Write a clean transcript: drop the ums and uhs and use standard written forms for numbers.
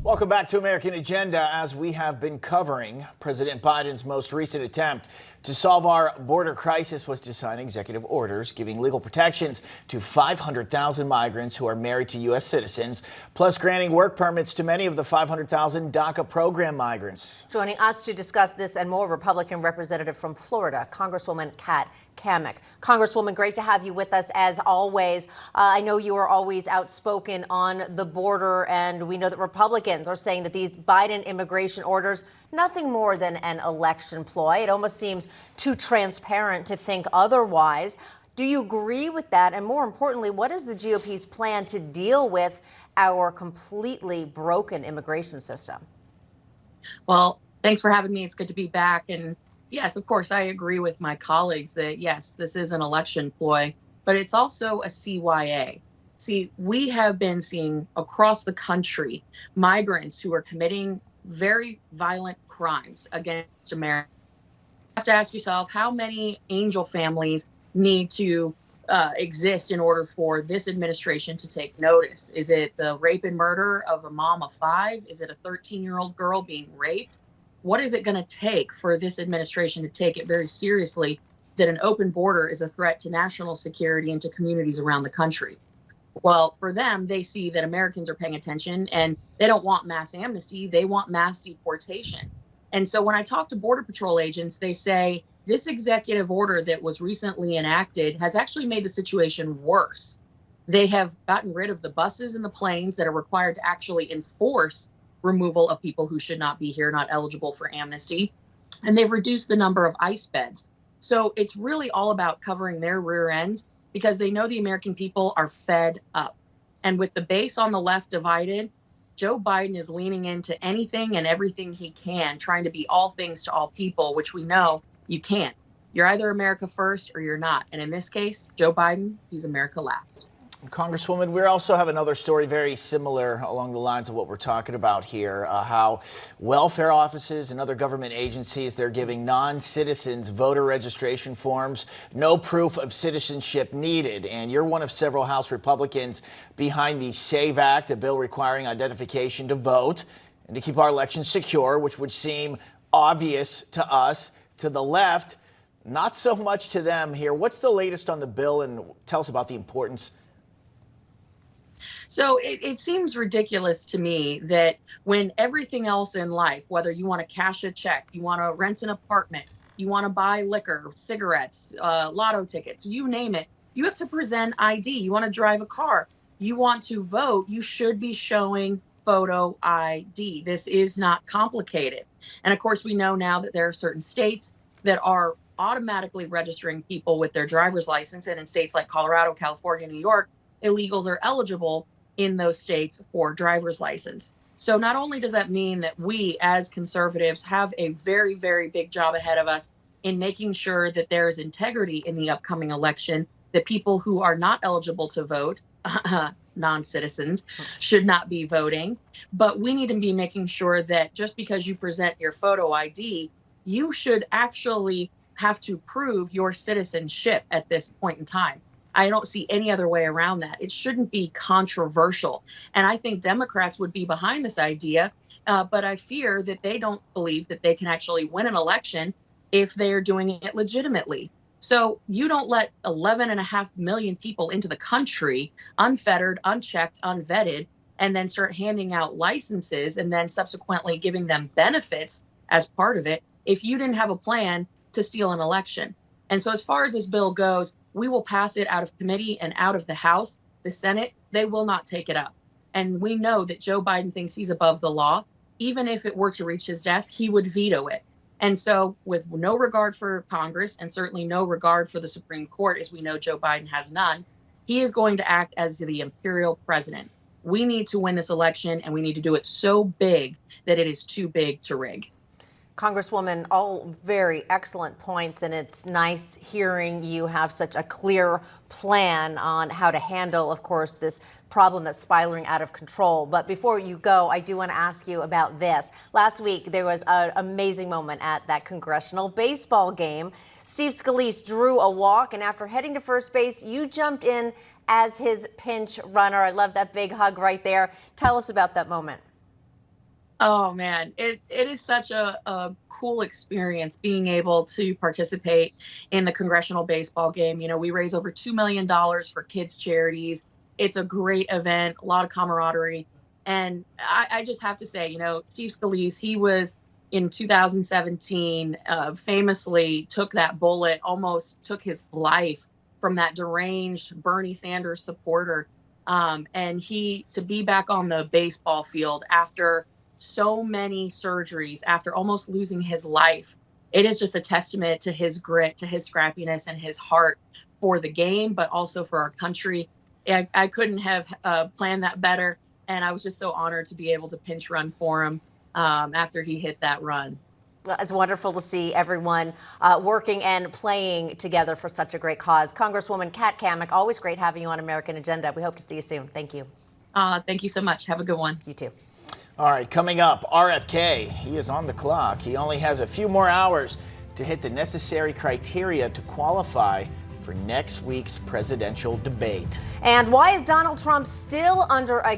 Welcome back to American Agenda. As we have been covering, President Biden's most recent attempt to solve our border crisis was to sign executive orders giving legal protections to 500,000 migrants who are married to U.S. citizens, plus granting work permits to many of the 500,000 DACA program migrants. Joining us to discuss this and more, Republican Representative from Florida, Congresswoman Cammack. Congresswoman, great to have you with us as always. I know you are always outspoken on the border, and we know that Republicans are saying that these Biden immigration orders, nothing more than an election ploy. It almost seems too transparent to think otherwise. Do you agree with that? And more importantly, what is the GOP's plan to deal with our completely broken immigration system? Well, thanks for having me. It's good to be back. And yes, of course, I agree with my colleagues that, yes, this is an election ploy, but it's also a CYA. See, we have been seeing across the country migrants who are committing very violent crimes against America. You have to ask yourself, how many angel families need to exist in order for this administration to take notice? Is it the rape and murder of a mom of 5? Is it a 13-year-old girl being raped? What is it going to take for this administration to take it very seriously that an open border is a threat to national security and to communities around the country? Well, for them, they see that Americans are paying attention and they don't want mass amnesty. They want mass deportation. And so when I talk to Border Patrol agents, they say this executive order that was recently enacted has actually made the situation worse. They have gotten rid of the buses and the planes that are required to actually enforce removal of people who should not be here, not eligible for amnesty. And they've reduced the number of ICE beds. So it's really all about covering their rear ends because they know the American people are fed up. And with the base on the left divided, Joe Biden is leaning into anything and everything he can, trying to be all things to all people, which we know you can't. You're either America first or you're not. And in this case, Joe Biden, he's America last. Congresswoman, we also have another story very similar along the lines of what we're talking about here, how welfare offices and other government agencies, they're giving non-citizens voter registration forms, no proof of citizenship needed. And you're one of several House Republicans behind the SAVE Act, a bill requiring identification to vote and to keep our elections secure, which would seem obvious to us. To the left, not so much to them here. What's the latest on the bill, and tell us about the importance? So it seems ridiculous to me that when everything else in life, whether you want to cash a check, you want to rent an apartment, you want to buy liquor, cigarettes, lotto tickets, you name it, you have to present ID. You want to drive a car, you want to vote, you should be showing photo ID. This is not complicated. And of course, we know now that there are certain states that are automatically registering people with their driver's license. And in states like Colorado, California, New York, illegals are eligible in those states for driver's license. So not only does that mean that we as conservatives have a very, very big job ahead of us in making sure that there is integrity in the upcoming election, that people who are not eligible to vote, non-citizens, should not be voting. But we need to be making sure that just because you present your photo ID, you should actually have to prove your citizenship at this point in time. I don't see any other way around that. It shouldn't be controversial. And I think Democrats would be behind this idea, but I fear that they don't believe that they can actually win an election if they're doing it legitimately. So you don't let 11.5 million people into the country, unfettered, unchecked, unvetted, and then start handing out licenses and then subsequently giving them benefits as part of it if you didn't have a plan to steal an election. And so as far as this bill goes, we will pass it out of committee and out of the House. The Senate, they will not take it up. And we know that Joe Biden thinks he's above the law. Even if it were to reach his desk, he would veto it. And so with no regard for Congress and certainly no regard for the Supreme Court, as we know Joe Biden has none, he is going to act as the imperial president. We need to win this election, and we need to do it so big that it is too big to rig. Congresswoman, all very excellent points, and it's nice hearing you have such a clear plan on how to handle, of course, this problem that's spiraling out of control. But before you go, I do want to ask you about this. Last week, there was an amazing moment at that congressional baseball game. Steve Scalise drew a walk, and after heading to first base, you jumped in as his pinch runner. I love that big hug right there. Tell us about that moment. Oh man, it is such a cool experience being able to participate in the congressional baseball game. You know, we raise over $2 million for kids' charities. It's a great event, a lot of camaraderie. And I just have to say, you know, Steve Scalise, he was in 2017, famously took that bullet, almost took his life from that deranged Bernie Sanders supporter. And to be back on the baseball field after so many surgeries, after almost losing his life, it is just a testament to his grit, to his scrappiness, and his heart for the game, but also for our country. I couldn't have planned that better. And I was just so honored to be able to pinch run for him after he hit that run. Well, it's wonderful to see everyone working and playing together for such a great cause. Congresswoman Kat Cammack, always great having you on American Agenda. We hope to see you soon. Thank you. Thank you so much. Have a good one. You too. All right, coming up, RFK. He is on the clock. He only has a few more hours to hit the necessary criteria to qualify for next week's presidential debate. And why is Donald Trump still under a